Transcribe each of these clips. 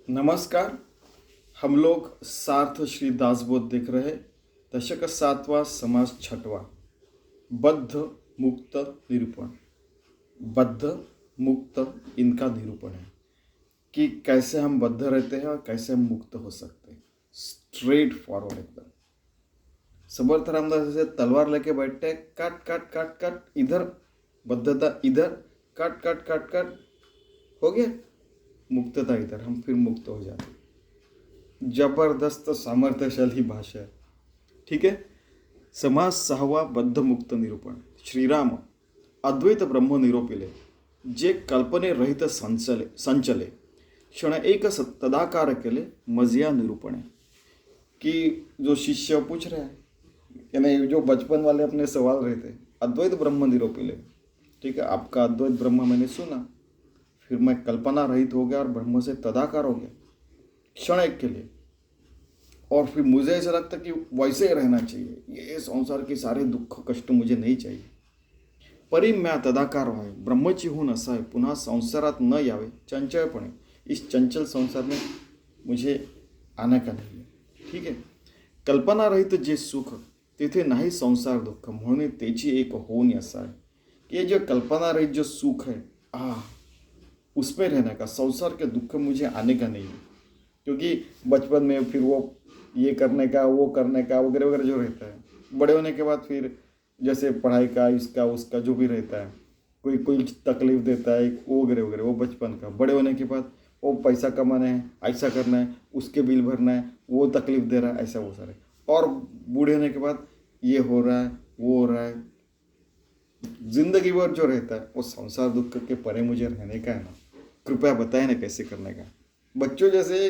नमस्कार। हम लोग सार्थ श्री दासबोध देख रहे। दशक सातवां, समास छठवां, बद्ध मुक्त निरूपण। बद्ध मुक्त इनका निरूपण है कि कैसे हम बद्ध रहते हैं और कैसे हम मुक्त हो सकते हैं। स्ट्रेट फॉरवर्ड एकदम। समर्थ रामदास जैसे तलवार लेके बैठते हैं, काट काट काट काट, इधर बद्धता, इधर काट काट काट काट, हो गया मुक्तता, इधर हम फिर मुक्त हो जाते हैं। जबरदस्त सामर्थ्यशाली भाषा है। ठीक है। समास सहावा, बद्ध मुक्त निरूपण। श्रीराम अद्वैत ब्रह्म निरोपिले, जे कल्पने रहित संचले क्षण एक तदाकार केले मजिया निरूपणे। कि जो शिष्य पूछ रहे हैं, यानी जो बचपन वाले अपने सवाल रहे थे, अद्वैत ब्रह्म निरोपिले, ठीक है, आपका अद्वैत ब्रह्म मैंने सुना, फिर मैं कल्पना रहित हो गया और ब्रह्म से तदाकार हो गया क्षण एक के लिए। और फिर मुझे ऐसा लगता कि वैसे ही रहना चाहिए, ये संसार के सारे दुख कष्ट मुझे नहीं चाहिए। परी म्या तदाकार व्हावे, ब्रह्मची होऊन असावे, पुन्हा संसारात न यावे चंचलपणे। इस चंचल संसार में मुझे आने का नहीं है। ठीक है। कल्पना रहित जे सुख, तिथे नाही संसार दुःख, म्हणून तेची एक होऊन असावे। ये जो कल्पना रहित जो सुख है, उसमें रहने का, संसार के दुख मुझे आने का नहीं है। क्योंकि बचपन में फिर वो ये करने का, वो करने का, वगैरह वगैरह जो रहता है। बड़े होने के बाद फिर जैसे पढ़ाई का, इसका उसका जो भी रहता है, कोई कोई तकलीफ देता है, वो वगैरह वगैरह, वो बचपन का। बड़े होने के बाद वो पैसा कमाना है, ऐसा करना है, उसके बिल भरना है, वो तकलीफ दे रहा है, ऐसा वो सारे। और बूढ़े होने के बाद ये हो रहा है, वो हो रहा है। जिंदगी भर जो रहता है वो संसार दुख के परे मुझे रहने का है ना। कृपया बताएं ना कैसे करने का। बच्चों जैसे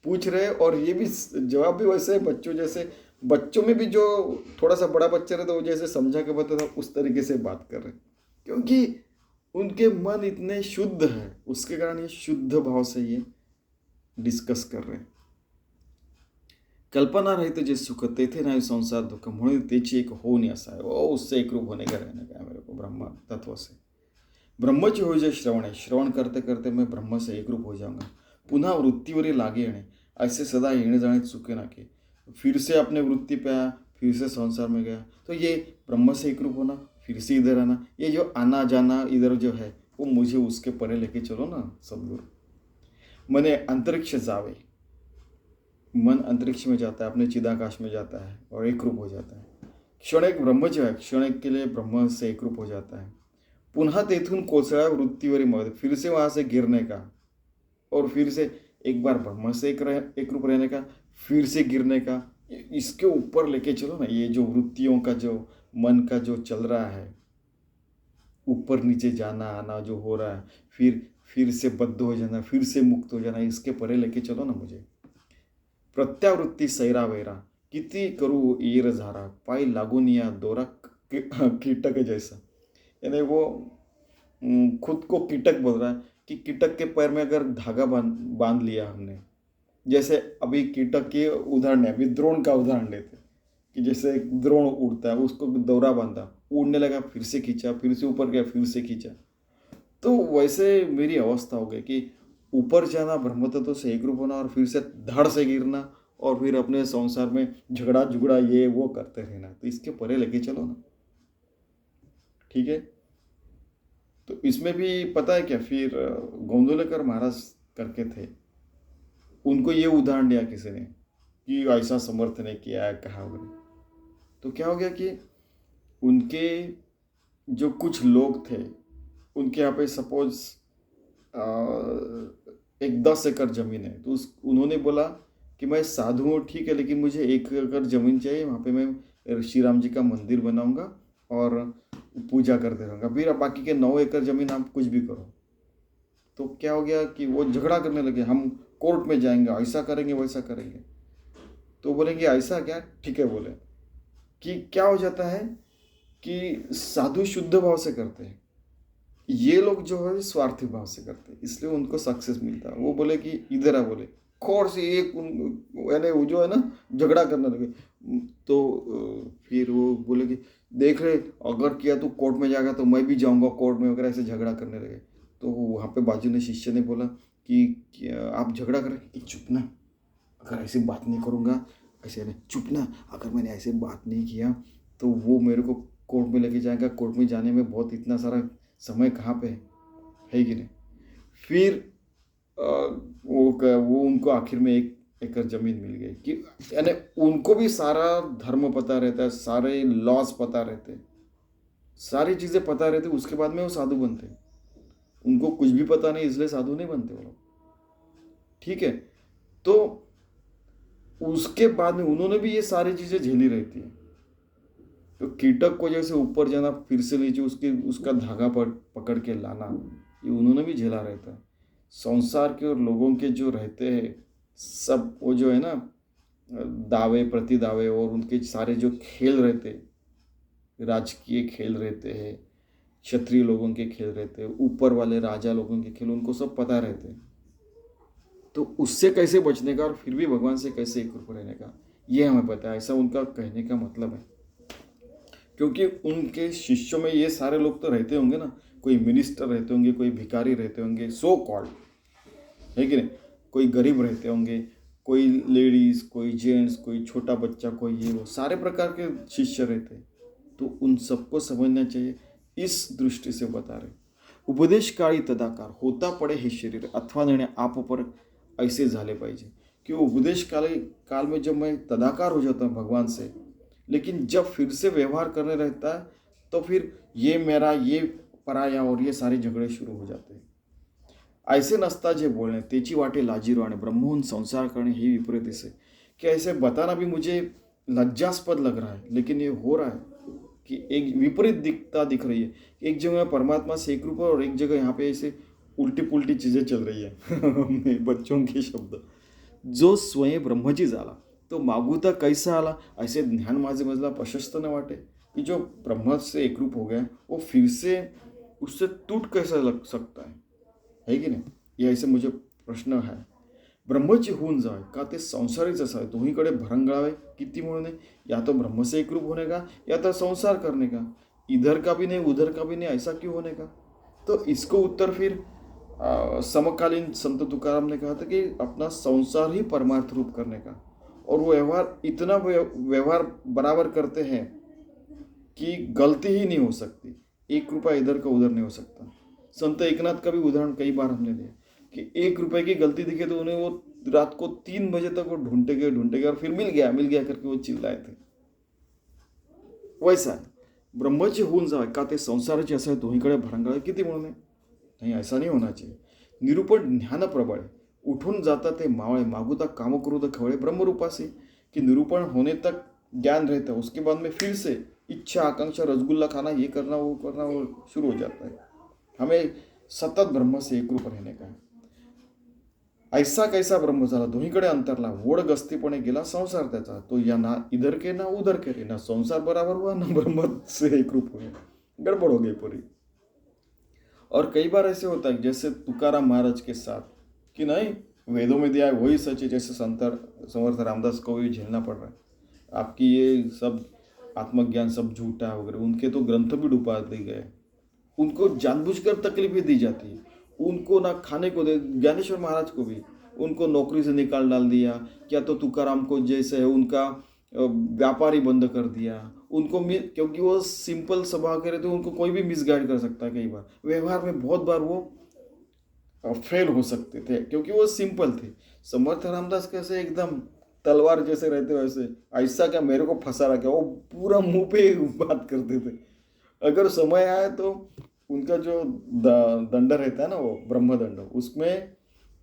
पूछ रहे, और ये भी जवाब भी वैसे बच्चों जैसे, बच्चों में भी जो थोड़ा सा बड़ा बच्चा रहता है वो जैसे समझा के बताता उस तरीके से बात कर रहे, क्योंकि उनके मन इतने शुद्ध है, उसके कारण ये शुद्ध भाव से ये डिस्कस कर रहे हैं। कल्पना रहित जे सुख, तेथे नाही संसार दुःख, म्हणून तेची एक होऊन असावे। वो उससे एक रूप होने का रहने का है मेरे को, ब्रह्म तत्व से। ब्रह्मची हो जाए श्रवण है, श्रवण करते करते मैं ब्रह्म से एक रूप हो जाऊंगा। पुनः वृत्तीवरी लागे येणे, ऐसे सदा येणे जाने चुके ना के। फिर से अपने वृत्ति पे आया, फिर से संसार में गया, तो ये ब्रह्म से एक रूप होना, फिर से इधर आना, ये जो आना जाना इधर जो है, वो मुझे उसके परे लेके चलो ना सदगुरु। मने अंतरिक्ष जावे, मन अंतरिक्ष में जाता है, अपने चिदाकाश में जाता है और एक रूप हो जाता है। क्षण एक ब्रह्म जो है, क्षण एक के लिए ब्रह्म से एक रूप हो जाता है। पुनः तेथून कोसळा वृत्तीवरी मग, फिर से वहाँ से गिरने का, और फिर से एक बार ब्रह्म से एक रूप रहने का, फिर से गिरने का। इसके ऊपर लेके चलो ना, ये जो वृत्तियों का, जो मन का जो चल रहा है, ऊपर नीचे जाना आना जो हो रहा है, फिर से बद्ध हो जाना, फिर से मुक्त हो जाना, इसके परे लेके चलो ना मुझे। प्रत्यावृत्ती सैरा वैरा, किती करू येर झारा, पाय लागून या दोरा कीटक जैसा। यानी वो खुद को कीटक बोल रहा है कि कीटक के पैर में अगर धागा बांध लिया हमने, जैसे अभी कीटक के उदाहरण है, अभी द्रोण का उदाहरण लेते कि जैसे एक द्रोण उड़ता है, उसको दौरा बांधा, उड़ने लगा, फिर से खींचा, फिर से ऊपर गया, फिर से खींचा। तो वैसे मेरी अवस्था हो गई कि ऊपर जाना, ब्रह्म तत्व से एक रूप होना, और फिर से धड़ से गिरना, और फिर अपने संसार में झगड़ा झुगड़ा ये वो करते रहना। तो इसके परे लेके चलो ना। ठीक है। तो इसमें भी पता है क्या, फिर गोंदवलेकर महाराज करके थे, उनको ये उदाहरण दिया किसी ने कि ऐसा समर्थ ने किया है, कहा वगैरह। तो क्या हो गया कि उनके जो कुछ लोग थे, उनके यहाँ पे सपोज एक 10 एकड़ ज़मीन है, तो उन्होंने बोला कि मैं साधु हूँ, ठीक है, लेकिन मुझे 1 एकड़ ज़मीन चाहिए, वहाँ पे मैं श्री राम जी का मंदिर बनाऊंगा और पूजा करते रहूँगा, फिर बाकी के 9 एकड़ ज़मीन आप कुछ भी करो। तो क्या हो गया कि वो झगड़ा करने लगे, हम कोर्ट में जाएंगे, ऐसा करेंगे वैसा करेंगे। तो बोलेंगे ऐसा क्या, ठीक है बोले। कि क्या हो जाता है कि साधु शुद्ध भाव से करते हैं, ये लोग जो है स्वार्थी भाव से करते हैं, इसलिए उनको सक्सेस मिलता है। वो बोले कि इधर आ, बोले खोर से एक, यानी वो जो है ना झगड़ा करने लगे। तो फिर वो बोले कि देख रहे, अगर किया तो कोर्ट में जाएगा तो मैं भी जाऊंगा कोर्ट में वगैरह, ऐसे झगड़ा करने लगे। तो वहाँ पे बाजू ने शिष्य ने बोला कि आप झगड़ा करें कि चुप ना, अगर ऐसी बात नहीं करूँगा, ऐसे नहीं, चुप ना, अगर मैंने ऐसे बात नहीं किया तो वो मेरे को कोर्ट में लेके जाएगा, कोर्ट में जाने में बहुत इतना सारा समय कहाँ पे है कि नहीं। फिर वो उनको आखिर में 1 एकड़ ज़मीन मिल गई कि यानी उनको भी सारा धर्म पता रहता है, सारे लॉज पता रहते हैं, सारी चीज़ें पता रहती, उसके बाद में वो साधु बनते हैं। उनको कुछ भी पता नहीं इसलिए साधु नहीं बनते वो लोग, ठीक है। तो उसके बाद में उन्होंने भी ये सारी चीज़ें झेली रहती है। तो कीटक को जैसे ऊपर जाना, फिर से नीचे उसका धागा पकड़ के लाना, ये उन्होंने भी झेला रहता है। संसार के और लोगों के जो रहते हैं सब, वो जो है ना दावे प्रति दावे और उनके सारे जो खेल रहते हैं, राजकीय खेल रहते हैं, क्षत्रिय लोगों के खेल रहते हैं, ऊपर वाले राजा लोगों के खेल, उनको सब पता रहते हैं। तो उससे कैसे बचने का और फिर भी भगवान से कैसे एक रूप रहने का, ये हमें पता है। ऐसा उनका कहने का मतलब है, क्योंकि उनके शिष्यों में ये सारे लोग तो रहते होंगे ना, कोई मिनिस्टर रहते होंगे, कोई भिखारी रहते होंगे, सो कॉल्ड, है कि नहीं, कोई गरीब रहते होंगे, कोई लेडीज, कोई जेंट्स, कोई छोटा बच्चा, कोई ये वो सारे प्रकार के शिष्य रहते हैं। तो उन सबको समझना चाहिए, इस दृष्टि से बता रहे। उपदेशकाळी तदाकार होता पडे हे शरीर अथवा निर्णय आप पर ऐसे झाले पाहिजे कि उपदेश काल में जब मैं तदाकार हो जाता हूँ भगवान से, लेकिन जब फिर से व्यवहार करने रहता है तो फिर ये मेरा, ये पराया और ये सारे झगड़े शुरू हो जाते हैं। ऐसे नसता जे बोलणे तेची वाटे लाजीरो आणि ब्रह्महून संसार करणे हे विपरीत से, कि ऐसे बताना भी मुझे लज्जास्पद लग रहा है, लेकिन ये हो रहा है कि एक विपरीत दिख रही है। एक जगह परमात्मा से एक रूप है और एक जगह यहाँ पे ऐसे उल्टी पुल्टी चीज़ें चल रही है बच्चों के शब्द, जो स्वयं ब्रह्मजी झाला तो मागुता कैसा आला, ऐसे ध्यान माझे मजला प्रशस्त न वाटे कि जो ब्रह्म से एक रूप हो गया वो फिर से उससे टूट कैसा लग सकता है कि नहीं। ये ऐसे मुझे प्रश्न है। ब्रह्मची होऊन जावे का ते संसारीच असावे, दोन्हीकडे भरंगळावे किती म्हणून, या तो ब्रह्म से एक रूप होने का या तो संसार करने का, इधर का भी नहीं उधर का भी नहीं, ऐसा क्यों होने का। तो इसको उत्तर फिर समकालीन संत तुकाराम ने कहा था कि अपना संसार ही परमार्थ रूप करने का, और वो व्यवहार इतना व्यवहार बराबर करते हैं कि गलती ही नहीं हो सकती, 1 रुपया इधर का उधर नहीं हो सकता। संत एकनाथ का भी उदाहरण कई बार हमने दिया कि 1 रुपये की गलती दिखे तो उन्हें वो रात को 3 बजे तक वो ढूंढते गए और फिर मिल गया करके वो चिल्लाए थे। वैसा ब्रह्मची होऊन जावे का ते संसाराची असावे, दोन्हीकडे भरंगाळे किती म्हणून, नहीं ऐसा नहीं होना चाहिए। निरूपण ज्ञान प्रबळ उठून जाता ते मावळे मागुता काम क्रोध खवळे ब्रह्मरूपा से, कि निरूपण होने तक ज्ञान रहता है, उसके बाद में फिर से इच्छा आकांक्षा रसगुल्ला खाना, ये करना वो शुरू हो जाता है। हमें सतत ब्रह्म से एक रूप रहने का है। ऐसा कैसा ब्रह्म झाला दोन्हीकडे अंतरला, ओढ गस्तीपणे गेला संसार त्याचा, तो या ना इधर के ना उधर के रे, ना संसार बराबर हुआ ना ब्रह्म से एक रूप हुआ, गड़बड़ हो गई पूरी। और कई बार ऐसे होता है जैसे तुकाराम महाराज के साथ कि नहीं वेदों में दिया है वही सच है, जैसे समर्थ रामदास को भी झेलना पड़ रहा है, आपकी ये सब आत्मज्ञान सब झूठा वगैरह, उनके तो ग्रंथ भी डुबा दिए गए, उनको जानबूझकर तकलीफें दी जाती है, उनको ना खाने को दे, ज्ञानेश्वर महाराज को भी उनको नौकरी से निकाल डाल दिया, क्या तो तुकाराम को जैसे है उनका व्यापारी बंद कर दिया, उनको क्योंकि वो सिंपल स्वभाव के रहते, उनको कोई भी मिसगाइड कर सकता है, कई बार व्यवहार में बहुत बार वो फेल हो सकते थे क्योंकि वो सिंपल थे। समर्थ रामदास कैसे एकदम तलवार जैसे रहते वैसे, ऐसा क्या मेरे को फंसा रहा क्या, वो पूरा मुंह पे बात करते थे। अगर समय आए तो उनका जो दंड रहता है ना वो ब्रह्मदंड, उसमें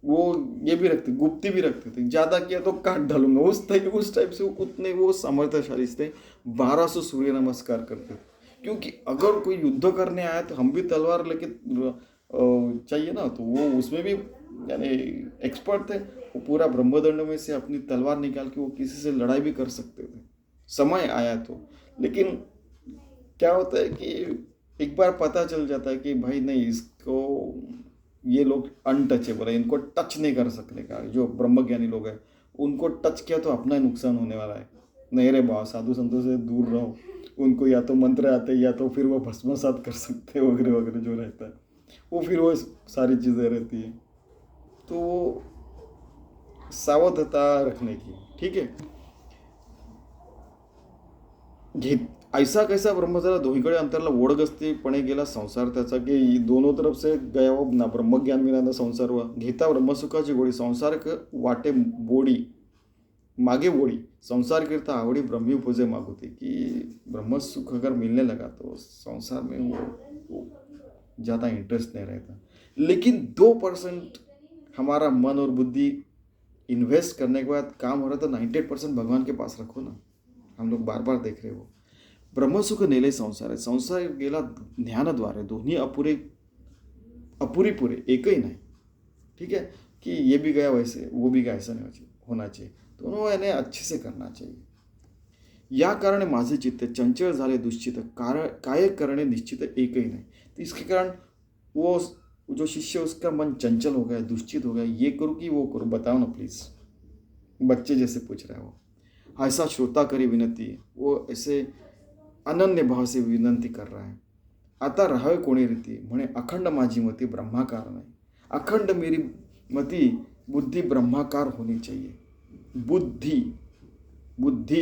वो ये भी रखते, गुप्ती भी रखते थे, ज़्यादा किया तो काट डालूंगा, उस टाइप से उतने वो सामर्थ्यशाली थे। 1200 सूर्य नमस्कार करते थे, क्योंकि अगर कोई युद्ध करने आया तो हम भी तलवार लेके चाहिए ना, तो वो उसमें भी यानी एक्सपर्ट थे, वो पूरा ब्रह्मदंड में से अपनी तलवार निकाल के वो किसी से लड़ाई भी कर सकते थे समय आया तो। लेकिन क्या होता है कि एक बार पता चल जाता है कि भाई नहीं, इसको ये लोग अनटचेबल है, इनको टच नहीं कर सकने का, जो ब्रह्मज्ञानी लोग हैं उनको टच किया तो अपना ही नुकसान होने वाला है, नहीं रे बाबा साधु संतों से दूर रहो, उनको या तो मंत्र आते या तो फिर वो भस्मसात कर सकते वगैरह वगैरह जो रहता है, वो फिर वो सारी चीज़ें रहती है। तो वो सावधता रखने की, ठीक है. ऐसा कैसा ब्रह्मचारी दोहीकडे अंतरला ओढ असतेपणे गेला संसार त्याचा, की दोनों तरफ से गया वो ना ब्रह्मज्ञान विना संसार हुआ. घेता ब्रह्मसुखाची गोडी संसार वाटे बोडी मागे बोडी संसार करता आवड़ी ब्रह्मी उपजे मागुती. कि ब्रह्म सुख अगर मिलने लगा तो संसार में वो ज़्यादा इंटरेस्ट नहीं रहता. लेकिन 2% हमारा मन और बुद्धि इन्वेस्ट करने के बाद काम हो रहा है, तो 98% भगवान के पास रखो ना. हम लोग बार बार देख रहे हो. ब्रह्मसुख नेले संसार आहे. संसार गेला ज्ञानद्वारे. दोन्ही अपुरी पुरे एकही नाही. ठीक है, कि ये भी गया वैसे वो भी गया ऐसा नहीं होना चाहिए. दोनों यानी अच्छे से करना चाहिए. या कारणे माझे चित्त चंचल झाले दुश्चित काय करणे निश्चित एकही नहीं. तो इसके कारण वो जो शिष्य उसका मन चंचल हो गया, दुश्चित हो गया. ये करूँ कि वो करूँ, बताओ ना प्लीज. बच्चे जैसे पूछ रहा है वो. ऐसा श्रोता करी विनती. वो ऐसे अनन्य भाव से विनंती कर रहा है. आता राहावे कोणी रीती म्हणे अखंड माझी मती ब्रह्माकार नाही. अखंड मेरी मती बुद्धि ब्रह्माकार होनी चाहिए. बुद्धि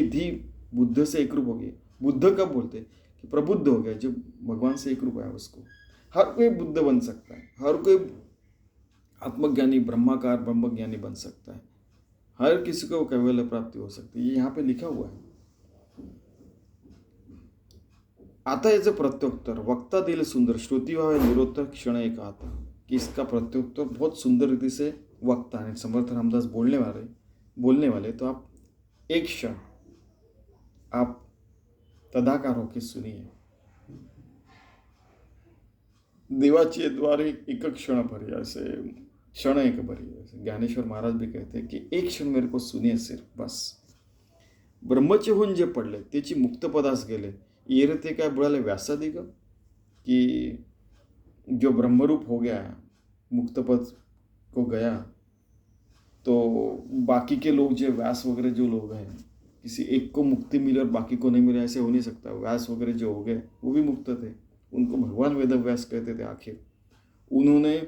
धी बुद्ध से एक रूप हो गई. बुद्ध कब बोलते कि प्रबुद्ध हो गया, जो भगवान से एक रूप है. उसको हर कोई बुद्ध बन सकता है. हर कोई आत्मज्ञानी ब्रह्माकार ब्रह्मज्ञानी बन सकता है. हर किसी को कैवल्य प्राप्ति हो सकती है. ये यहाँ पे लिखा हुआ है. आता याचं प्रत्युत्तर वक्ता दिल सुंदर श्रुति व्हावे निरोत्तर क्षण एक आता. कि इसका प्रत्युत्तर बहुत सुंदर रीति से वक्ता है समर्थ रामदास बोलने वाले. तो आप एक क्षण आप तदाकार होकर सुनिए. देवाची द्वारे एक क्षण भरी, ऐसे क्षण एक भरी. ऐसे ज्ञानेश्वर महाराज भी कहते हैं कि एक क्षण मेरे को सुनिए सिर्फ बस. ब्रह्मचे होऊन जे पडले त्याची मुक्तपदास गेले. येरते काय बुडाले व्यासादी ग. कि जो ब्रह्मरूप हो गया मुक्तपद को गया, तो बाकी के लोग जो व्यास वगैरह जो लोग हैं, किसी एक को मुक्ति मिली और बाकी को नहीं मिला, ऐसे हो नहीं सकता. व्यास वगैरह जो हो गए वो भी मुक्त थे. उनको भगवान वेद व्यास कहते थे. आखिर उन्होंने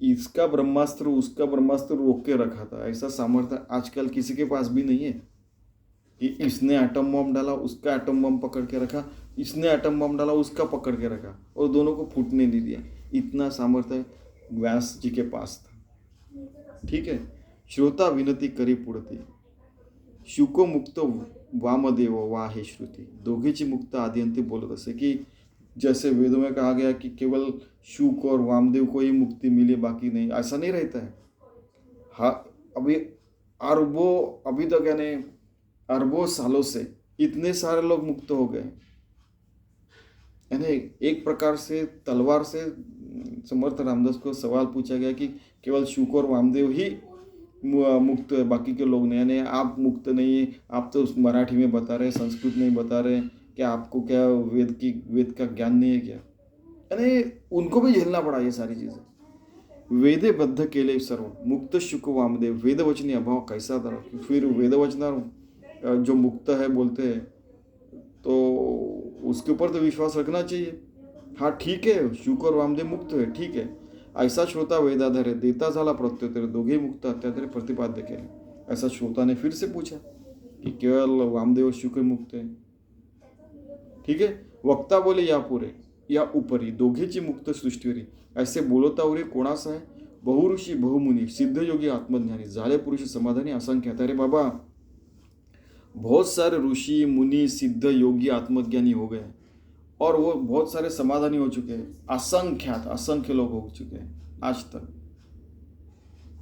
इसका ब्रह्मास्त्र उसका ब्रह्मास्त्र रोक के रखा था. ऐसा सामर्थ्य आजकल किसी के पास भी नहीं है कि इसने एटम बम डाला उसका एटम बम पकड़ के रखा, इसने एटम बम डाला उसका पकड़ के रखा और दोनों को फूटने नहीं दिया. इतना सामर्थ्य व्यास जी के पास था. ठीक है. श्रोता विनती करी पुढती शुको मुक्त वामदेव वा हे श्रुति. दोघेची मुक्त आदिअंती बोलत असे की जैसे वेदों में कहा गया कि केवल शुक और वामदेव को ही मुक्ति मिली, बाकी नहीं. ऐसा नहीं रहता है. हाँ, अभी तक यानी अरबों सालों से इतने सारे लोग मुक्त हो गए. यानी एक प्रकार से तलवार से समर्थ रामदास को सवाल पूछा गया कि केवल शुक और वामदेव ही मुक्त है, बाकी के लोग नहीं. यानी आप मुक्त नहीं है. आप तो मराठी में बता रहे, संस्कृत नहीं बता रहे. क्या आपको क्या वेद का ज्ञान नहीं है क्या? यानी उनको भी झेलना पड़ा ये सारी चीज़ें. वेदे बद्ध केले सर्व मुक्त शुक वामदेव. वेदवचनी अभाव कैसा था. फिर वेदवचना जो मुक्त है बोलते हैं तो उसके ऊपर तो विश्वास रखना चाहिए. हाँ ठीक है, शुक और वामदेव मुक्त है, ठीक है. ऐसा श्रोता वेदाधारे देता झाला प्रत्युत्तर. दोघे मुक्त अत्याधारे प्रतिपाद्य केले. ऐसा श्रोता ने फिर से पूछा कि केवल वामदेव और शुक मुक्त है. ठीक है. वक्ता बोले या पुरे या उपरी दोघेची मुक्त सृष्टीवरी. ऐसे बोलतावरी कोणास आहे. बहुऋषी बहुमुनी सिद्धयोगी आत्मज्ञानी झाले पुरुष समाधानी असंख्य. अरे बाबा, बहुत सारे ऋषि मुनि सिद्ध योगी आत्मज्ञानी हो गए और वो बहुत सारे समाधानी हो चुके हैं. असंख्य लोग हो चुके हैं आज तक.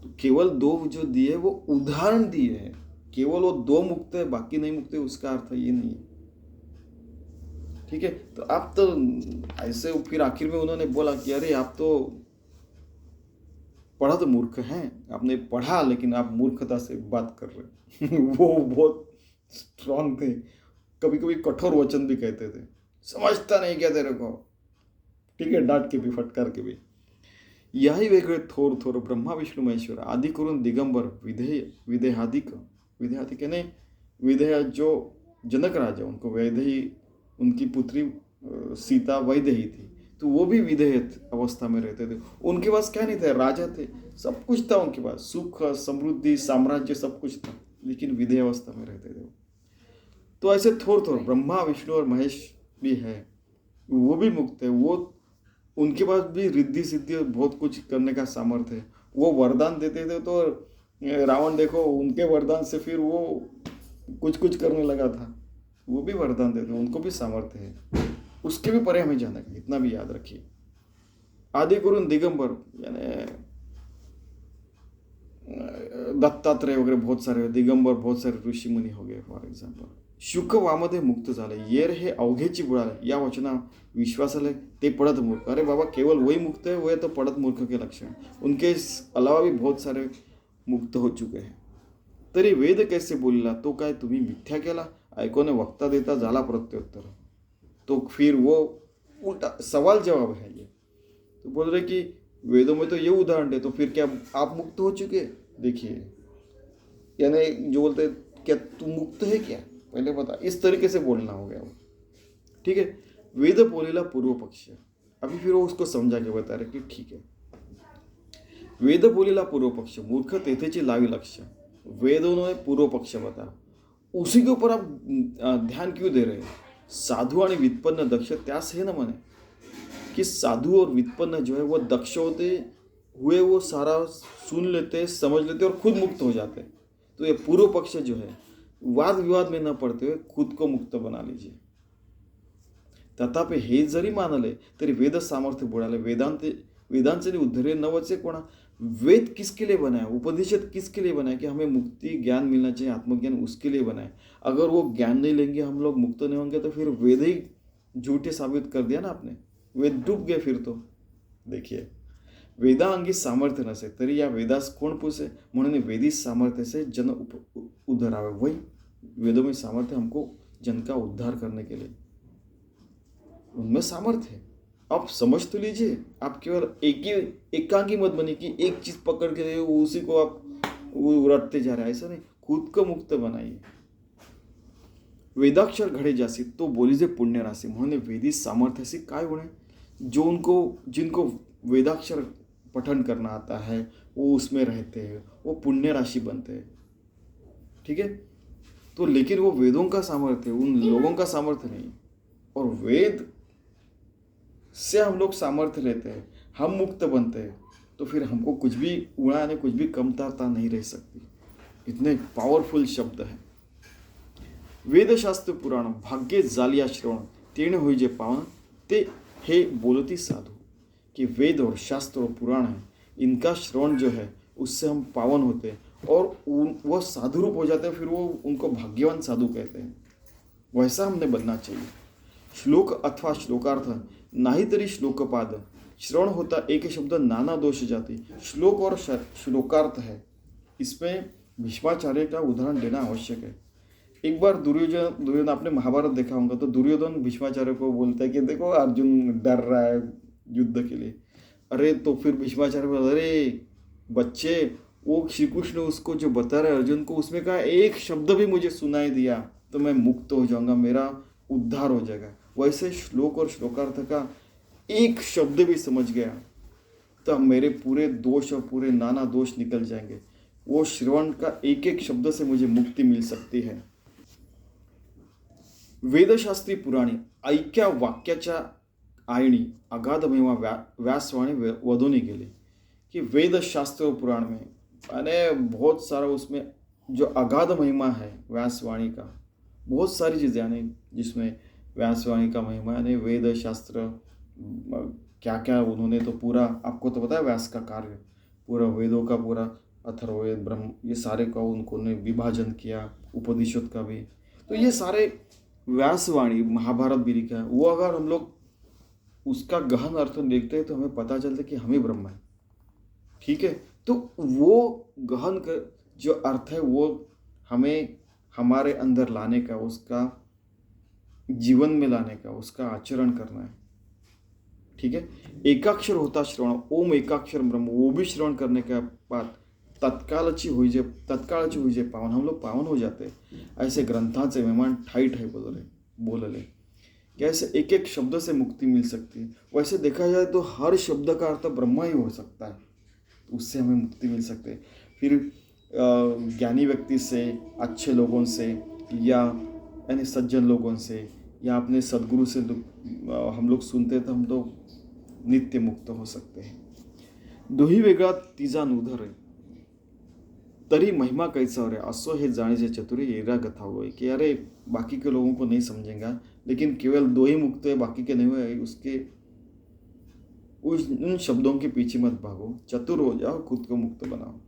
तो केवल 2 जो दिए वो उदाहरण दिए हैं. केवल वो 2 मुक्त है बाकी नहीं मुक्त है उसका अर्थ ये नहीं है. ठीक है. तो आप तो ऐसे फिर आखिर में उन्होंने बोला कि अरे आप तो पढ़ा तो मूर्ख हैं. आपने पढ़ा लेकिन आप मूर्खता से बात कर रहे. वो बहुत स्ट्रांग थे. कभी कभी कठोर वचन भी कहते थे. समझता नहीं क्या तेरे को. ठीक है. डांट के भी फटकार के भी. याही वेगळे थोर ब्रह्मा विष्णु महेश्वर आदि करून दिगंबर विदेहादिक यानी विदेह जो जनक राजा उनको वैदेही उनकी पुत्री सीता वैदेही थी. तो वो भी विधेयत अवस्था में रहते थे. उनके पास क्या नहीं थे, राजा थे, सब कुछ था उनके पास, सुख समृद्धि साम्राज्य सब कुछ था, लेकिन विधेय अवस्था में रहते थे। तो ऐसे थोड़ थोड़ ब्रह्मा विष्णु और महेश भी है, वो भी मुक्त है, वो उनके पास भी रिद्धि सिद्धि बहुत कुछ करने का सामर्थ्य है। वो वरदान देते थे तो रावण देखो उनके वरदान से फिर वो कुछ कुछ करने लगा था। वो भी वरदान देते, उनको भी सामर्थ्य है। उसके भी परे हमें जाना है, इतना भी याद रखिए। आदि गुरु दिगंबर यानी दत्तात्रेय वगैरह बहुत सारे दिगंबर, बहुत सारे ऋषी मुनी हो गए फॉर एक्झाम्पल। शुक वामध्ये मुक्त झाले, येर हे अवघेची बुडाले, या वचना विश्वास आले ते पढ़त मूर्ख। अरे बाबा, केवल वही मुक्त है, वह तो पढ़त मूर्ख के लक्षण। उनके अलावा भी बहुत सारे मुक्त हो चुके हैं। तरी वेद कैसे बोलला, तो काय तुम्ही मिथ्या केला, ऐकोने वक्ता देता झाला प्रत्युत्तर। तो फिर वो उल्टा सवाल जवाब है ये। तो बोल रहे कि वेदों में तो ये उदाहरण दे, तो फिर क्या आप मुक्त हो चुके? देखिए, यानी जो बोलते क्या तू मुक्त है क्या, पहले बता, इस तरीके से बोलना हो गया वो। ठीक है, वेद बोलेला पूर्व पक्ष। अभी फिर वो उसको समझा के बता रहे कि ठीक है, वेद बोलेला पूर्व पक्ष, मूर्ख तेथेची लावी लक्ष। वेदों ने पूर्व पक्ष बताया, उसी के ऊपर आप ध्यान क्यों दे रहे हैं? साधु और व्युत्पन्न दक्ष त्यास है ना मने, कि साधु और व्युत्पन्न जो है वो दक्ष होते हुए वो सारा सुन लेते, समझ लेते और खुद मुक्त हो जाते। तो ये पूर्व पक्ष जो है, वाद विवाद में न पड़ते हुए खुद को मुक्त बना लीजिए। तथापि हे जरी मानले तरी वेद सामर्थ्य बुडाले, वेदांचे उद्धरे न वचे कोणा। वेद किसके लिए बनाया, उपनिषद किसके लिए बनाया? कि हमें मुक्ति ज्ञान मिलना चाहिए, आत्मज्ञान, उसके लिए बनाया। अगर वो ज्ञान नहीं लेंगे, हम लोग मुक्त नहीं होंगे, तो फिर वेद ही झूठे साबित कर दिया ना आपने, वेद डूब गए फिर तो। देखिए, वेदांगी सामर्थ्य नसे तरी या वेदास कोण पुसे, म्हणून वेदी सामर्थ्य से जन उद्धरावे। वही वेदों में सामर्थ्य हमको जन का उद्धार करने के लिए, उनमें सामर्थ्य है। आप समझ तो लीजिए, आप केवल एकांगी मत बनिए कि एक चीज पकड़ के उसी को आप रटते जा रहे हैं, ऐसा नहीं। खुद को मुक्त बनाइए। वेदाक्षर घडे जासी तो बोलीजे पुण्य राशी, म्हणून वेदी सामर्थ्याशी काय होणे। जिनको वेदाक्षर पठन करना आता है, वो उसमें रहते हैं, वो पुण्य राशि बनते हैं। ठीक है, तो लेकिन वो वेदों का सामर्थ्य, उन लोगों का सामर्थ्य नहीं। और वेद से हम लोग सामर्थ्य लेते हैं, हम मुक्त बनते हैं, तो फिर हमको कुछ भी उड़ाने, कुछ भी कमतरता नहीं रह सकती। इतने पावरफुल शब्द हैं। वेदशास्त्र पुराण भाग्य जालिया श्रवण, तीर्ण हुई जे पावन, ते हे बोलती साधु। कि वेद और शास्त्र और पुराण है, इनका श्रवण जो है उससे हम पावन होते हैं और वह साधु रूप हो जाते हैं। फिर वो उनको भाग्यवान साधु कहते हैं। वैसा हमने बनना चाहिए। श्लोक अथवा श्लोकार्थ नाही तरी श्लोकपाद, श्रवण होता एक शब्द नाना दोष जाती। श्लोक और श्लोकार्थ है, इसमें भीष्माचार्य का उदाहरण देना आवश्यक है। एक बार दुर्योधन आपने महाभारत देखा होगा, तो दुर्योधन भीष्माचार्य को बोलता है कि देखो अर्जुन डर रहा है युद्ध के लिए। अरे तो फिर भीष्माचार्य बोला, अरे बच्चे, वो श्री कृष्ण उसको जो बता रहे अर्जुन को, उसमें कहा एक शब्द भी मुझे सुनाई दिया तो मैं मुक्त हो जाऊंगा, मेरा उद्धार हो जाएगा। वैसे श्लोक और श्लोकार्थ का एक शब्द भी समझ गया तो मेरे पूरे दोष और पूरे नाना दोष निकल जाएंगे। वो श्रवण का एक एक शब्द से मुझे मुक्ति मिल सकती है। वेदशास्त्री पुराणी ऐक्या वाक्याच्या आईणी अगाध महिमा व्यासवाणी वधूनी गेले। कि वेद शास्त्र और पुराण में अने बहुत सारा उसमें जो अगाध महिमा है व्यासवाणी का, बहुत सारी चीज़ें यानी जिसमें व्यासवाणी का महिमा यानी वेद शास्त्र क्या क्या उन्होंने तो पूरा, आपको तो पता है व्यास का कार्य, पूरा वेदों का पूरा अथर्ववेद ब्रह्म ये सारे का उन्होंने विभाजन किया, उपनिषद का भी। तो ये सारे व्यासवाणी, महाभारत भी लिखा है। वो अगर हम लोग उसका गहन अर्थ देखते हैं तो हमें पता चलता है कि हम ही ब्रह्म है। ठीक है, तो वो गहन का जो अर्थ है वो हमें हमारे अंदर लाने का, उसका जीवन में लाने का, उसका आचरण करना है। ठीक है, एकाक्षर होता श्रवण, ओम एकाक्षर ब्रह्म, वो भी श्रवण करने के बाद तत्कालची हुई जे पावन, हम लोग पावन हो जाते हैं। ऐसे ग्रंथांचे मेहमान ठाई ठाई बोलले कैसे एक एक शब्द से मुक्ति मिल सकती है। वैसे देखा जाए तो हर शब्द का अर्थ ब्रह्म ही हो सकता है। उससे हमें मुक्ति मिल सकती है। फिर ज्ञानी व्यक्ति से, अच्छे लोगों से, या यानी सज्जन लोगों से, या अपने सद्गुरु से हम लोग सुनते तो हम लोग नित्य मुक्त हो सकते हैं। दोही वेगळा तिजा नुधर तरी महिमा कैसा हो रे, असो हे जाने चतुरी येरा कथा हुई कि अरे बाकी के लोगों को नहीं समझेगा, लेकिन केवल दो ही मुक्त है, बाकी के नहीं हुए, उसके उन शब्दों के पीछे मत भागो, चतुर हो जाओ, खुद को मुक्त बनाओ।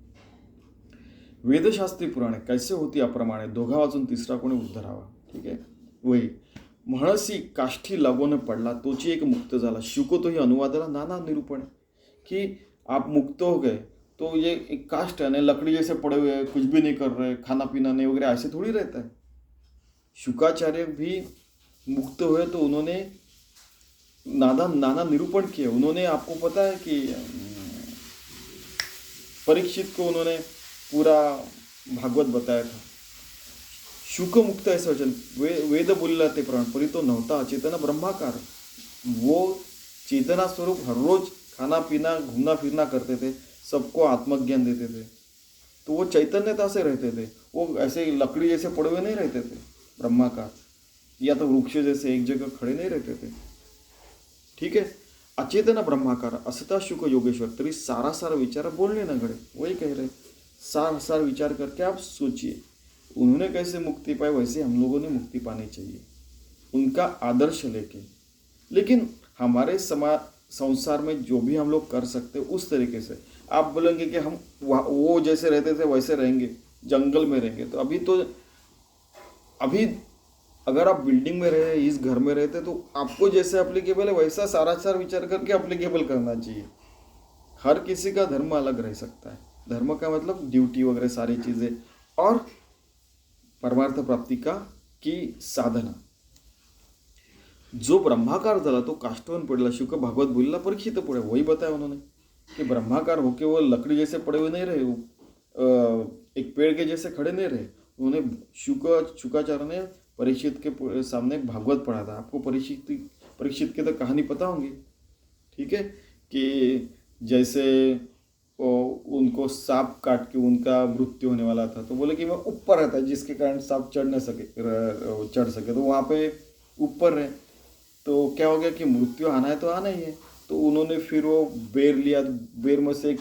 वेदशास्त्री पुराणे कैसे होती अप्रमाणे, दोघा वाचून तिसरा कोणी उद्धरावा। ठीक आहे, वही म्हणसी काष्ठी लागून पडला तोची एक मुक्त झाला, शुको तो ही अनुवादाला नाना निरूपण कि आप मुक्त हो गए तो ये एक कास्ट है ना, लकड़ी जैसे पड़े हुए हैं, कुछ भी नहीं कर रहे, खाना पीना नहीं वगैरह, ऐसे थोड़ी रहता है। शुकाचार्य भी मुक्त हुए तो उन्होंने नाना निरूपण किए। उन्होंने, आपको पता है कि परीक्षित को उन्होंने पूरा भागवत बताया था। शुक मुक्त ऐसे वचन वेद बोलला ते प्रमाण, परी तो नव्हता चेतना ब्रह्माकार, वो चेतना स्वरूप हर रोज खाना पीना घूमना फिरना करते थे, सबको आत्मज्ञान देते थे, तो वो चैतन्यता से रहते थे, वो ऐसे लकड़ी जैसे पड़े हुए नहीं रहते थे ब्रह्माकार, या तो वृक्ष जैसे एक जगह खड़े नहीं रहते थे। ठीक है, अचेतन ब्रह्माकार असता शुक योगेश्वर, तरी सारा सारा विचार बोलने न घड़े, वही कह रहे, सार विचार करके आप सोचिए उन्होंने कैसे मुक्ति पाई, वैसे हम लोगों ने मुक्ति पानी चाहिए, उनका आदर्श लेके। लेकिन हमारे संसार में जो भी हम लोग कर सकते उस तरीके से, आप बोलेंगे कि हम वो जैसे रहते थे वैसे रहेंगे, जंगल में रहेंगे, तो अभी अगर आप बिल्डिंग में रहे, इस घर में रहते, तो आपको जैसे अप्लीकेबल है वैसा सारा विचार करके अप्लीकेबल करना चाहिए। हर किसी का धर्म अलग रह सकता है, धर्म का मतलब ड्यूटी वगैरह सारी चीज़ें, और परमार्थ प्राप्ति की साधना। जो ब्रह्माकार झाला तो काष्टवन पडला, शुक भागवत बोलला परीक्षित पड़े, वही बताया उन्होंने कि ब्रह्माकार होके वो लकड़ी जैसे पड़े हुए नहीं रहे, एक पेड़ के जैसे खड़े नहीं रहे। उन्होंने शुकाचार्य ने परीक्षित के सामने भागवत पढ़ा था। आपको परीक्षित की तो कहानी पता होंगी। ठीक है, कि जैसे उनको सांप काट के उनका मृत्यु होने वाला था, तो बोले कि मैं ऊपर रहता है जिसके कारण सांप चढ़ सके, तो वहाँ पे ऊपर है, तो क्या हो गया कि मृत्यु आना है तो आना ही है। तो उन्होंने फिर वो बेर लिया, बेर में से एक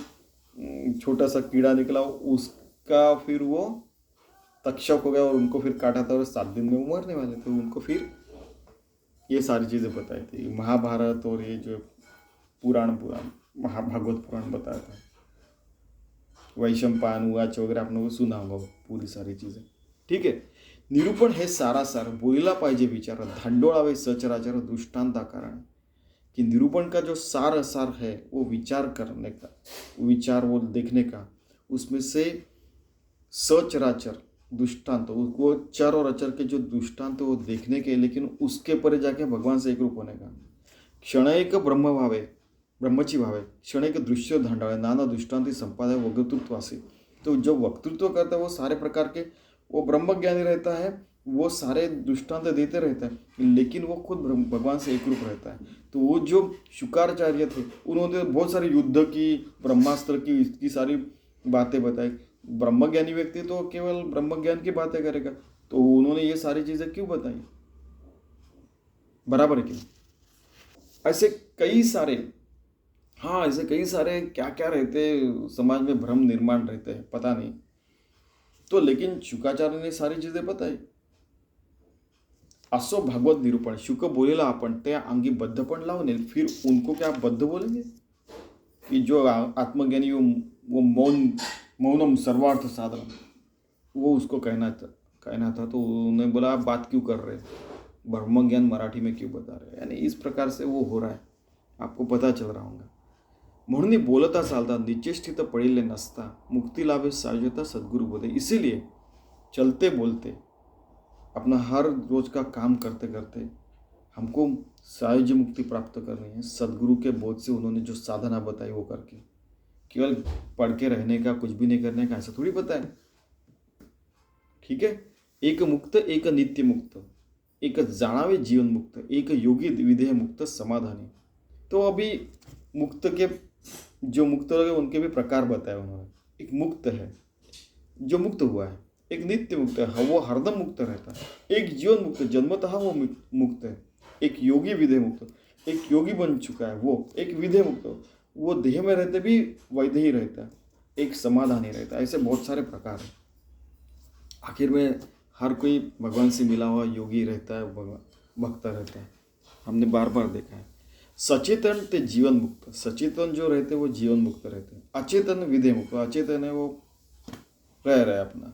छोटा सा कीड़ा निकला, उसका फिर वो तक्षक हो गया और उनको फिर काटा था और 7 दिन में वो मरने वाले थे। उनको फिर ये सारी चीज़ें बताई थी, महाभारत और ये जो पुराण महाभागवत पुराण बताया था, वैशंपायन उवाच वगैरह आप लोगों को सुना होगा पूरी सारी चीज़ें। ठीक है, निरूपण हे सारासार बोलला पाहिजे विचार, धांडोळावे सचराचर दृष्टांताकारण, कि निरूपण का जो सार है वो विचार करने का, विचार वो देखने का, उसमें से सचराचर दृष्टांत, वो चर और अचर के जो दृष्टांत वो देखने के, लेकिन उसके परे जाके भगवान से एक रूप होने का। क्षणैक ब्रह्मची भावे क्षणैक दृश्य धांडावे, नाना दृष्टांति संपादय वक्तृत्व असे। तो जो वक्तृत्व करता है वो सारे प्रकार के, वो ब्रह्मज्ञानी रहता है, वो सारे दृष्टांत देते रहता है, लेकिन वो खुद भगवान से एक रूप रहता है। तो वो जो शुकाचार्य थे उन्होंने बहुत सारे युद्ध की, ब्रह्मास्त्र की, इसकी सारी बातें बताई। ब्रह्मज्ञानी व्यक्ति तो केवल ब्रह्मज्ञान की बातें करेगा, तो उन्होंने ये सारी चीज़ें क्यों बताई? बराबर है क्यों? ऐसे कई सारे क्या क्या रहते, समाज में भ्रम निर्माण रहते हैं, पता नहीं। तो लेकिन शुकाचार्य ने सारी चीजें बताई। असो भागवत निरूपण, शुक बोलेला आपण त्या अंगी बद्ध पण लावणे, फिर उनको क्या बद्ध बोलेंगे कि जो आत्मज्ञानी वो मौनम सर्वार्थ साधन, वो उसको कहना था। तो उन्होंने बोला आप बात क्यों कर रहे, ब्रह्मज्ञान मराठी में क्यों बता रहे, यानी इस प्रकार से वो हो रहा है, आपको पता चल रहा होगा। म्हणून बोलता चालता निचेष्टित पडिले नसता, मुक्ति लाभे सायुजता सद्गुरु बोले। इसीलिए चलते बोलते अपना हर रोज का काम करते करते हमको सायुज्य मुक्ति प्राप्त करनी है। सद्गुरु के बोध से उन्होंने जो साधना बताई वो करके, केवल पढ़ के रहने का, कुछ भी नहीं करने का, ऐसा थोड़ी बताया। ठीक है, एक मुक्त, एक नित्य मुक्त, एक जाणावे जीवन मुक्त, एक योगी विधेय मुक्त समाधानी। तो अभी मुक्त के जो मुक्त लोग हैं उनके भी प्रकार बताए उन्होंने। एक मुक्त है जो मुक्त हुआ है, एक नित्य मुक्त है, वो हरदम मुक्त रहता है, एक जीवन मुक्त जन्मतः वो मुक्त है, एक योगी विधेय मुक्त, एक योगी बन चुका है वो, एक विधेय मुक्त, वो देह में रहते भी वैध ही रहता है, एक समाधानी रहता है। ऐसे बहुत सारे प्रकार हैं। आखिर में हर कोई भगवान से मिला हुआ योगी रहता है, भक्त रहता है। हमने बार बार देखा है। सचेतन ते जीवन मुक्त, सचेतन जो रहते हैं वो जीवन मुक्त रहते हैं। अचेतन विधेय मुक्त, अचेतन है वो रह रहा है अपना,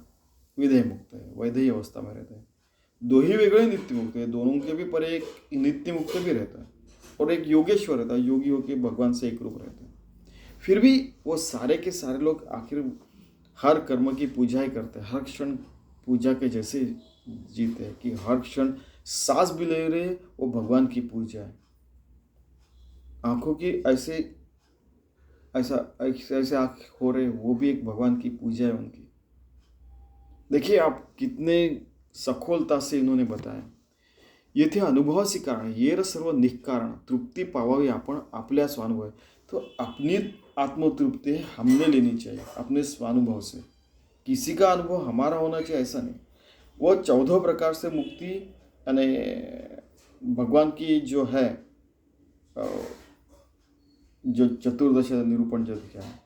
विधेय मुक्त है, वैधेय अवस्था में रहता है। दो ही वेगळे नित्य मुक्त है, दोनों के भी पर एक नित्य मुक्त भी रहता है और एक योगेश्वर रहता है, योगी होके भगवान से एक रूप रहता है। फिर भी वो सारे के सारे लोग आखिर हर कर्म की पूजा ही करते हैं, हर क्षण पूजा के जैसे जीते हैं कि हर क्षण सांस भी ले रहे वो भगवान की पूजा है। आंखों की ऐसे ऐसे आँख हो रहे वो भी एक भगवान की पूजा है उनकी। देखिए आप कितने सखोलता से इन्होंने बताया। येथे अनुभवासी कारण येर सर्व निष्कारण तृप्ति पावावी आपण आपल्या स्वानुभव। तो अपनी आत्मतृप्ति हमने लेनी चाहिए अपने स्वानुभव से, किसी का अनुभव हमारा होना चाहिए ऐसा नहीं। वो 14 प्रकार से मुक्ति यानी भगवान की जो है जो चतुर्दश निरूपण जो दिखा है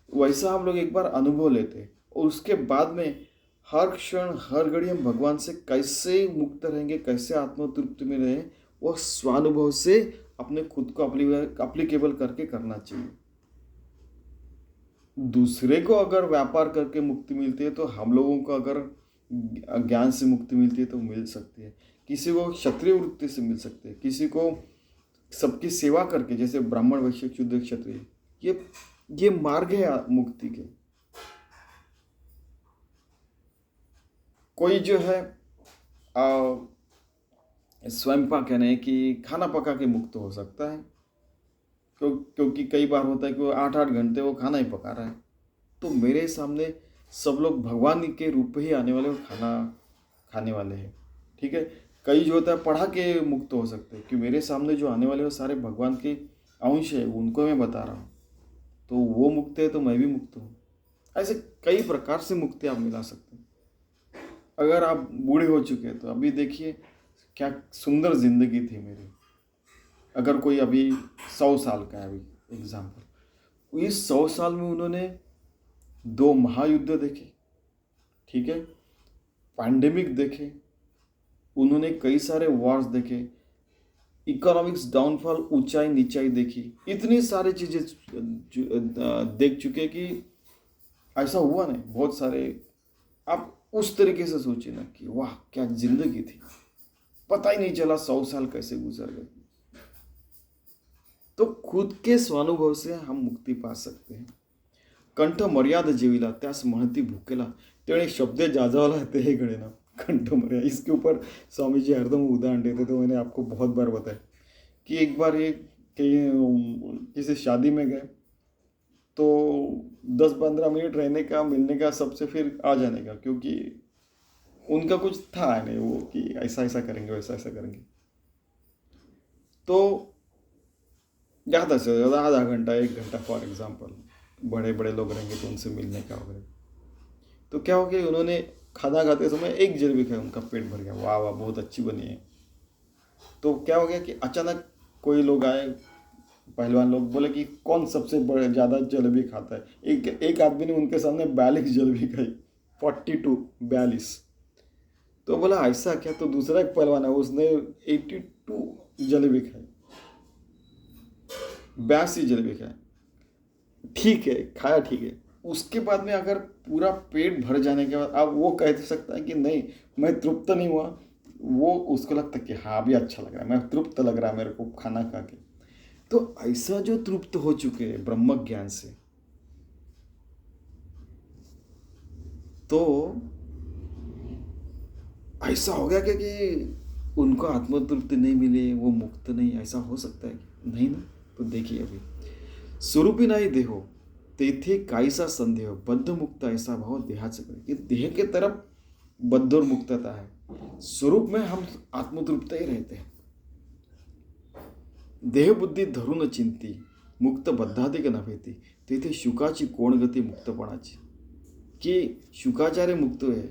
वैसा हम लोग एक बार अनुभव लेते और उसके बाद में हर क्षण हर घड़ी हम भगवान से कैसे मुक्त रहेंगे, कैसे आत्मतृप्ति में रहें, वो स्वानुभव से अपने खुद को अप्लीकेबल करके करना चाहिए। दूसरे को अगर व्यापार करके मुक्ति मिलती है तो हम लोगों को अगर ज्ञान से मुक्ति मिलती है तो मिल सकती है। किसी को क्षत्रिय वृत्ति से मिल सकती है, किसी को सबकी सेवा करके, जैसे ब्राह्मण वैश्य शूद्र क्षत्रिय, ये मार्ग है मुक्ति के। कोई जो है स्वयं पाक यानी कि खाना पका के मुक्त हो सकता है, क्योंकि कई बार होता है कि वो 8-8 घंटे वो खाना ही पका रहा है। तो मेरे सामने सब लोग भगवान के रूप ही आने वाले और खाना खाने वाले हैं, ठीक है। कई जो होता है पढ़ा के मुक्त हो सकते हैं कि मेरे सामने जो आने वाले वो सारे भगवान के अंश है, उनको मैं बता रहा हूँ, तो वो मुक्त है तो मैं भी मुक्त हूँ। ऐसे कई प्रकार से मुक्ति आप मिला सकते हैं। अगर आप बूढ़े हो चुके हैं तो अभी देखिए क्या सुंदर जिंदगी थी मेरी। अगर कोई अभी 100 साल का है, अभी एग्जाम्पल, इस 100 साल में उन्होंने 2 महायुद्ध देखे, ठीक है, पैंडेमिक देखे, उन्होंने कई सारे वॉर्स देखे, इकोनॉमिक्स डाउनफॉल, ऊंचाई नीचाई देखी, इतनी सारी चीज़ें देख चुके कि ऐसा हुआ नहीं। बहुत सारे आप उस तरीके से सोचिए ना कि वाह क्या जिंदगी थी, पता ही नहीं चला 100 साल कैसे गुजर गए। तो खुद के स्वानुभव से हम मुक्ति पा सकते हैं। कंठ मर्यादा जेविला त्यास महती भूकेला तेणे शब्दे जाजावाला ते हे गणे ना कंठ मर्यादा। इसके ऊपर स्वामी जी हरदम उदाहरण देते थे। मैंने आपको बहुत बार बताया कि एक बार ये किसी शादी में गए तो 10-15 मिनट रहने का, मिलने का, सबसे फिर आ जाने का, क्योंकि उनका कुछ था नहीं वो कि ऐसा ऐसा करेंगे वैसा ऐसा करेंगे। तो ज़्यादा से ज़्यादा आधा घंटा 1 घंटा फॉर एग्जांपल, बड़े बड़े लोग रहेंगे तो उनसे मिलने का वगैरह। तो क्या हो गया, उन्होंने खाना खाते समय 1 जलेबी खाई, उनका पेट भर गया, वाह वाह बहुत अच्छी बनी है। तो क्या हो गया कि अचानक कोई लोग आए, पहलवान लोग, बोले कि कौन सबसे बड़े ज़्यादा जलेबी खाता है। एक आदमी ने उनके सामने 42 जलेबी खाई, 42। तो बोला ऐसा क्या, तो दूसरा एक पहलवान है उसने 82 जलेबी खाई, 82 जलेबी खाई, ठीक है खाया, ठीक है। उसके बाद में अगर पूरा पेट भर जाने के बाद अब वो कह सकता है कि नहीं मैं तृप्त नहीं हुआ, वो उसको लगता है कि हाँ अभी अच्छा लग रहा है, मैं तृप्त लग रहा है मेरे को खाना खा के। तो ऐसा जो तृप्त हो चुके हैं ब्रह्म ज्ञान से, तो ऐसा हो गया कि उनको आत्मतृप्ति नहीं मिले, वो मुक्त नहीं, ऐसा हो सकता है नहीं ना। तो देखिए अभी स्वरूपी नाही देहो तेथे काहीसा संदेह बद्ध मुक्त ऐसा भाव देहाचं करे, कि देह के तरफ बद्ध और मुक्तता है, स्वरूप में हम आत्मतृप्त ही रहते हैं। देह बुद्धि धरून चिंती मुक्त बद्धाधिक नभेती तेथे शुकाची कोण गती मुक्तपणाची, कि शुकाचार्य मुक्त है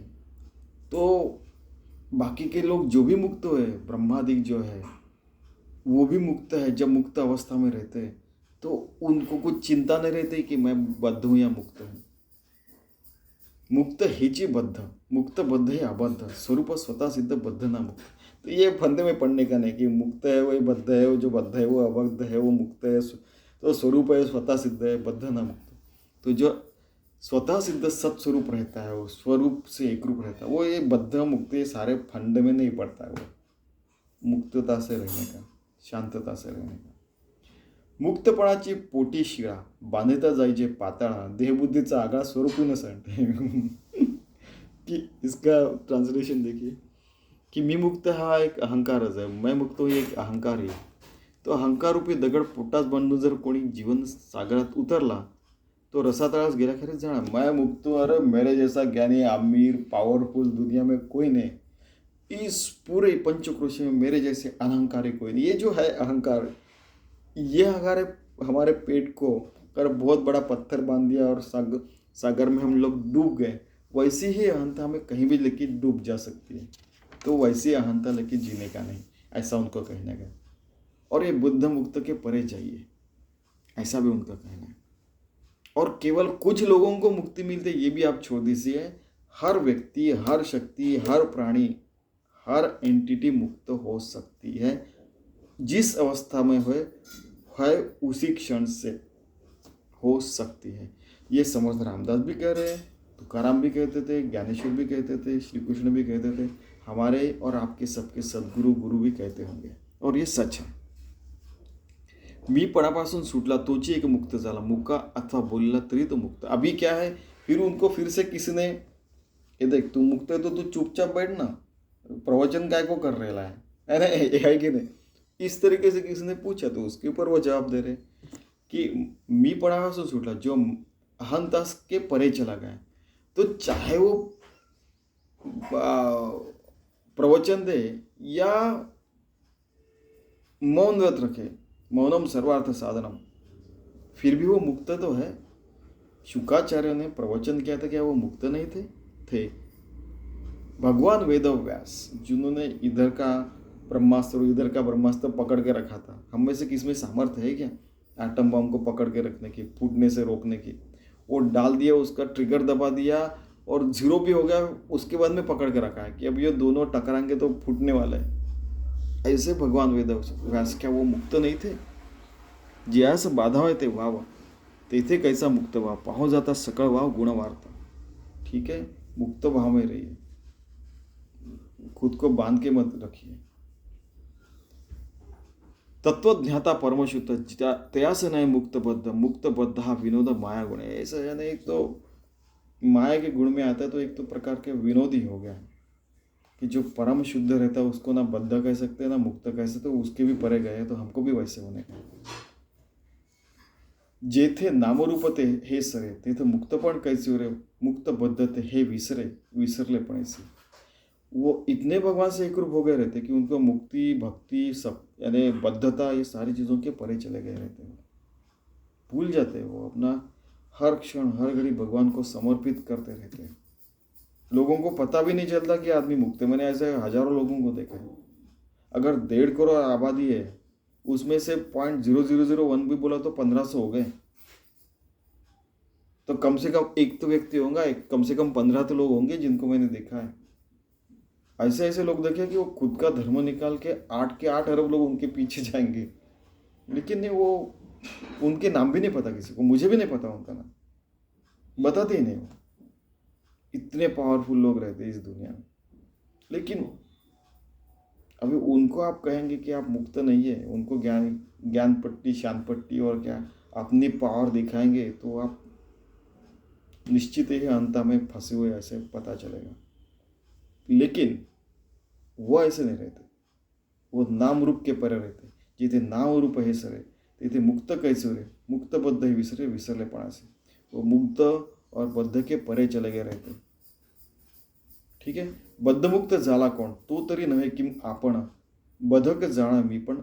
तो बाकी के लोग जो भी मुक्त हुए, ब्रह्मादिक जो है वो भी मुक्त है। जब मुक्त अवस्था में रहते हैं तो उनको कुछ चिंता नहीं रहती कि मैं बद्ध हूँ या मुक्त हूँ। मुक्त हेची बद्ध, मुक्त बद्ध है अबद्ध, स्वरूप स्वतः सिद्ध बद्ध ना मुक्त। तो ये फंदे में पढ़ने का नहीं कि मुक्त है वही बद्ध है, वो जो बद्ध है वो अबद्ध है, वो मुक्त है तो स्वरूप है स्वतः सिद्ध है, बद्ध ना मुक्त। तो जो स्वतः सिद्ध सत्स्वरूप रहता है, वो स्वरूप से एक रूप रहता है, वो ये बद्ध मुक्त ये सारे फंड में नहीं पड़ता है। वो मुक्तता से रहने का, शांतता से रहने का। मुक्तपणाची पोटी शिळा बांधता जायचे पाताळा, देहबुद्धीचा आगळा स्वरूपी न सांगते। कि इसका ट्रांसलेशन देखिए कि मी मुक्त हा एक अहंकारच आहे, मैं मुक्त हूँ एक अहंकार ही। तो अहंकार रूपी दगड पोटात बांधून जर कोणी जीवन सागरात उतरला तो रसातळास गेल्याखेरीज जाणार। मैं मुक्त हूँ, अरे मेरे जैसा ज्ञानी अमीर पावरफुल दुनिया में कोई नहीं, इस पूरे पंचक्रोश में मेरे जैसे अहंकारी कोई नहीं। ये जो है अहंकार, ये हमारे पेट को अगर बहुत बड़ा पत्थर बांध दिया और सागर में हम लोग डूब गए, वैसी ही अहंता हमें कहीं भी लेके डूब जा सकती है। तो वैसी अहंता लेके जीने का नहीं, ऐसा उनको कहने का। और ये बुद्ध मुक्त के परे जाइए, ऐसा भी उनका कहना है। और केवल कुछ लोगों को मुक्ति मिलती है ये भी आप छोड़ दीजिए। हर व्यक्ति, हर शक्ति, हर प्राणी, हर एंटिटी मुक्त हो सकती है, जिस अवस्था में है उसी क्षण से हो सकती है। ये समझ रामदास भी कह रहे हैं, तुकाराम भी कहते थे, ज्ञानेश्वर भी कहते थे, श्री कृष्ण भी कहते थे, हमारे और आपके सबके सद्गुरु गुरु भी कहते होंगे, और ये सच है। मी पणापासून सुटला तोची एक मुक्त झाला, मुका अथवा बोलला तरी तो मुक्त। अभी क्या है, फिर उनको फिर से किसी ने, ये देख तू मुक्त है तो तू चुपचाप बैठ ना, प्रवचन काय को कर रहा है कि नहीं। इस तरीके से किसी ने पूछा तो उसके ऊपर वो जवाब दे रहे कि मी पणापासून सुटला, जो अहंता के परे चला गया, तो चाहे वो प्रवचन दे या मौन व्रत रखे, मौनम सर्वार्थ साधनम, फिर भी वो मुक्त तो है। शुकाचार्य ने प्रवचन किया था, क्या वो मुक्त नहीं थे? भगवान वेदव्यास जिन्होंने इधर का ब्रह्मास्त्र इधर का ब्रह्मास्त्र पकड़ के रखा था, हम में से किसमें सामर्थ्य है क्या एटम बम को पकड़ के रखने की, फूटने से रोकने की? वो डाल दिया, उसका ट्रिगर दबा दिया और जीरो भी हो गया, उसके बाद में पकड़ के रखा है कि अब ये दोनों टकराएंगे तो फूटने वाला है। ऐसे भगवान वेदव्यास क्या वो मुक्त नहीं थे? ज्यास बाधा होय ते व्हाव, तेथे कैसा मुक्त भाव, पाहो जाता सकळ भाव गुण वार्ता। ठीक है, मुक्त भाव में रहिए, खुद को बांध के मत रखिए। तत्वज्ञाता परमशुद्ध तयास नहीं मुक्तबद्ध, मुक्तबद्ध हा विनोद माया गुण है। ऐसा यानी एक तो माया के गुण में आता है, तो एक तो प्रकार के विनोदी हो गया कि जो परम शुद्ध रहता है उसको ना बद्ध कह सकते ना मुक्त कह सकते, तो उसके भी परे गए, तो हमको भी वैसे होने का। जेथे नामरूप ते हे सरे, तेथे मुक्तपण कैसे हो रे, मुक्त बद्ध ते हे विसरले पण ऐसे। वो इतने भगवान से एक रूप हो गए रहते कि उनको मुक्ति भक्ति सब यानी बद्धता ये सारी चीज़ों के परे चले गए रहते हैं, भूल जाते हैं। वो अपना हर क्षण हर घड़ी भगवान को समर्पित करते रहते हैं। लोगों को पता भी नहीं चलता कि आदमी मुक्त है। मैंने ऐसे हजारों लोगों को देखा है। अगर 1.5 करोड़ आबादी है, उसमें से 0.0001 भी बोला तो 1500 हो गए, तो कम से कम एक तो व्यक्ति होगा, कम से कम 15 तो लोग होंगे जिनको मैंने देखा है। ऐसे ऐसे लोग देखे कि वो खुद का धर्म निकाल के 8 के 8 अरब लोग उनके पीछे जाएंगे, लेकिन नहीं, वो उनके नाम भी नहीं पता किसी को, मुझे भी नहीं पता उनका नाम, बताते ही नहीं। वो इतने पावरफुल लोग रहते हैं इस दुनिया में, लेकिन अभी उनको आप कहेंगे कि आप मुक्त नहीं है, उनको ज्ञान पट्टी शांत पट्टी और क्या अपनी पावर दिखाएंगे, तो आप निश्चित ही अंत में फंसे हुए ऐसे पता चलेगा। लेकिन वो ऐसे नहीं रहते, वो नाम रूप के परे रहते। जिथे नाम रूप हे सरे तिथे मुक्त कैसे रे, मुक्त बद्ध ही विसरले पणासे। वो मुक्त और बद्ध के परे चले गए रहते। ठीक है, बद्धमुक्त झाला कोण, तो तरी नव्हे किम आपण, बधक जाणा मी पण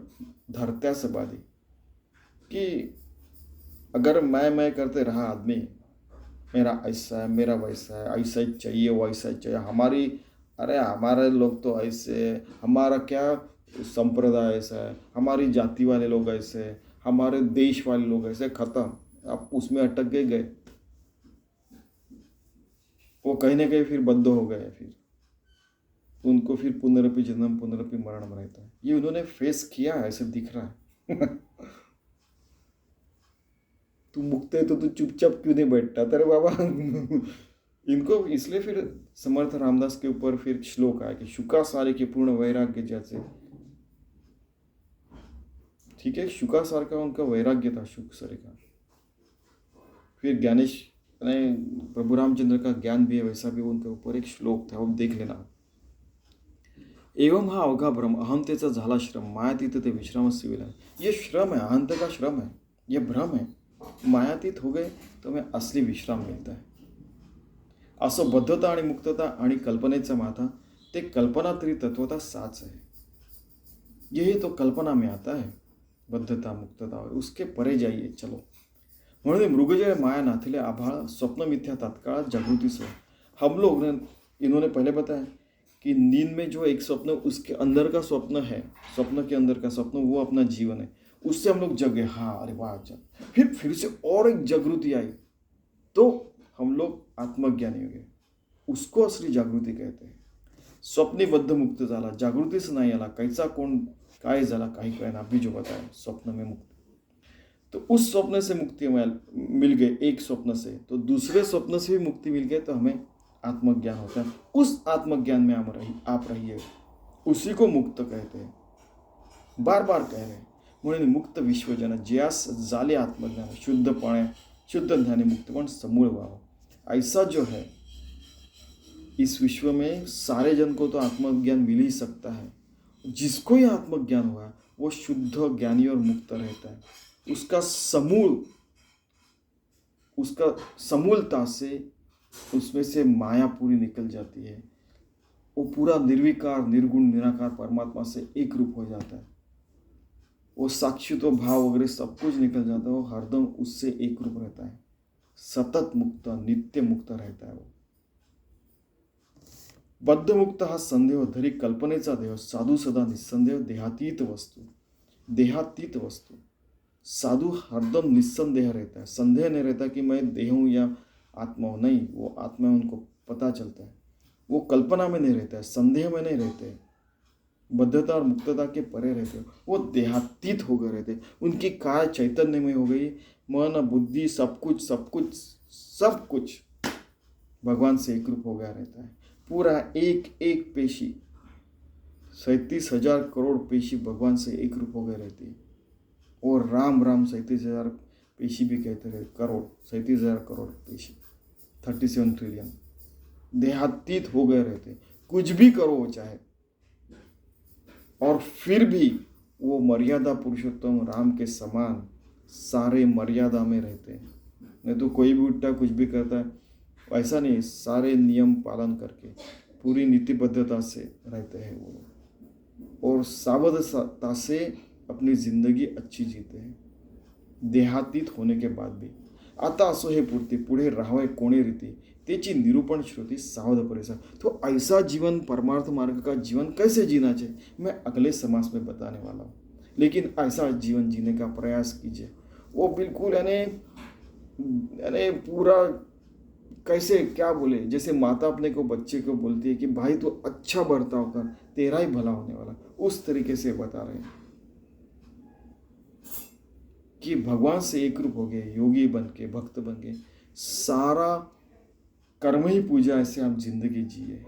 धरत्यास बाधी। की अगर मैं करते रहा आदमी, मेरा ऐसा है, मेरा वैसा है, ऐसा ही चाहिए, वैसा ही चाहिए, हमारी, अरे हमारे लोग तो ऐसे, हमारा क्या संप्रदाय ऐसा है, हमारी जाति वाले लोग ऐसे हैं, हमारे देश वाले लोग ऐसे, खत्म। आप उसमें अटक गए, वो कहीं ना कहीं फिर बद्ध हो गए, फिर उनको फिर पुनरपि जन्म पुनरपि मरण में रहता है। ये उन्होंने फेस किया है, ऐसे दिख रहा है। तू मुक्त है तो तू चुपचाप क्यों नहीं बैठता तेरे बाबा। इनको इसलिए फिर समर्थ रामदास के ऊपर फिर श्लोक आया कि शुका सारे के पूर्ण वैराग्य जैसे, ठीक है, शुका सार का उनका वैराग्य था, शुक सर का। फिर ज्ञानेश ने प्रभु रामचंद्र का ज्ञान भी है, वैसा भी उनके ऊपर एक श्लोक था, वो देख लेना। एवं हा अवघा भ्रम अहंतेचा झाला श्रम मायातीत ते विश्राम सिविला। ये श्रम है, अहंत का श्रम है, ये भ्रम है। मायातीत हो गए तो हमें असली विश्राम मिलता है। असं बद्धता आणि मुक्तता आणि कल्पनेचा माथा ते कल्पनातरी तत्वता साच है। यही तो कल्पना में आता है, बद्धता मुक्तता, और उसके परे जाइए चलो। म्हणून मृगजय माया नाथिले आभाळ स्वप्न मिथ्या तत्काळ जागृति से। हम लोग ने, इन्होंने पहले बताया कि नींद में जो एक स्वप्न, उसके अंदर का स्वप्न है, स्वप्न के अंदर का स्वप्न वो अपना जीवन है, उससे हम लोग जगे। हाँ, अरे वाह, फिर से और एक जागृति आई तो हम लोग आत्मज्ञानी हो गए। उसको असली जागृति कहते हैं। स्वप्निबद्ध मुक्त झाला, जागृतीच नाही आला, कैसा कोण काय झाला काही कळना, अभी जो बताया स्वप्न में मुक्त। तो उस स्वप्न से मुक्ति मिल गई, एक स्वप्न से, तो दूसरे स्वप्न से भी मुक्ति मिल गई, तो हमें आत्मज्ञान होता है। उस आत्मज्ञान में आप रहिए, उसी को मुक्त कहते हैं। बार बार कह रहे हैं, म्हणून मुक्त विश्वजन ज्यास झाले आत्मज्ञान शुद्धपणे, शुद्ध ज्ञानी मुक्तपण समूळ व्हावं। ऐसा जो है इस विश्व में सारे जन को तो आत्मज्ञान मिल ही सकता है। जिसको ये आत्मज्ञान हुआ वो शुद्ध ज्ञानी और मुक्त रहता है। उसका समूलता से उसमें से माया पूरी निकल जाती है। वो पूरा निर्विकार निर्गुण निराकार परमात्मा से एक रूप हो जाता है। वो साक्षित्व भाव वगैरह सब कुछ निकल जाता है, वो हरदम उससे एक रूप रहता है, सतत मुक्त, नित्य मुक्त रहता है वो। बद्ध मुक्त हा संदेह धरी कल्पनेचा देह, साधू सदा निस्संदेह देहातीत वस्तू। साधू हरदम निस्संदेह रहता है, संदेह नहीं रहता कि मैं देह हूँ या आत्मा हूँ, नहीं, वो आत्मा है, उनको पता चलता है। वो कल्पना में नहीं रहता है, संदेह में नहीं रहते, बद्धता और मुक्तता के परे रहते, वो देहातीत हो गए रहते। उनकी काय चैतन्य में हो गई, मन बुद्धि सब कुछ भगवान से एक रूप हो गया रहता है। पूरा एक एक पेशी, 37,000 करोड़ पेशी भगवान से एक रूप हो गए रहती है। और राम 37,000 पेशी भी कहते रहे, करोड़, 37,000 करोड़ पेशी, 37 ट्रिलियन देहातीत हो गए रहते। कुछ भी करो वो चाहे, और फिर भी वो मर्यादा पुरुषोत्तम राम के समान सारे मर्यादा में रहते हैं। नहीं तो कोई भी उठता कुछ भी करता है, ऐसा नहीं, सारे नियम पालन करके पूरी नीतिबद्धता से रहते हैं वो, और सावधता से अपनी जिंदगी अच्छी जीते हैं देहातीत होने के बाद भी। आता असो हे पूर्ती पुढे राहावे कोणे रीती तेची निरूपण श्रुति सावध परिसर। तो ऐसा जीवन, परमार्थ मार्ग का जीवन कैसे जीना चाहिए, मैं अगले समास में बताने वाला हूँ। लेकिन ऐसा जीवन जीने का प्रयास कीजिए। वो बिल्कुल यानी पूरा कैसे, क्या बोले, जैसे माता अपने को बच्चे को बोलती है कि भाई तू अच्छा बर्ताव कर, तेरा ही भला होने वाला, उस तरीके से बता रहे हैं कि भगवान से एक रूप हो गए, योगी बन के, भक्त बन के, सारा कर्म ही पूजा, ऐसे आप जिंदगी जिए।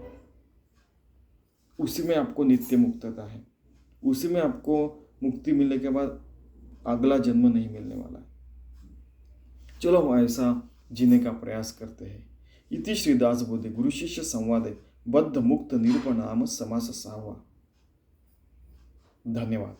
उसी में आपको नित्य मुक्तता है, उसी में आपको मुक्ति मिलने के बाद अगला जन्म नहीं मिलने वाला है। चलो हम ऐसा जीने का प्रयास करते हैं। इति श्री दासबोधे गुरु शिष्य संवादे बद्ध मुक्त निरूपण नाम समास 6वां। धन्यवाद।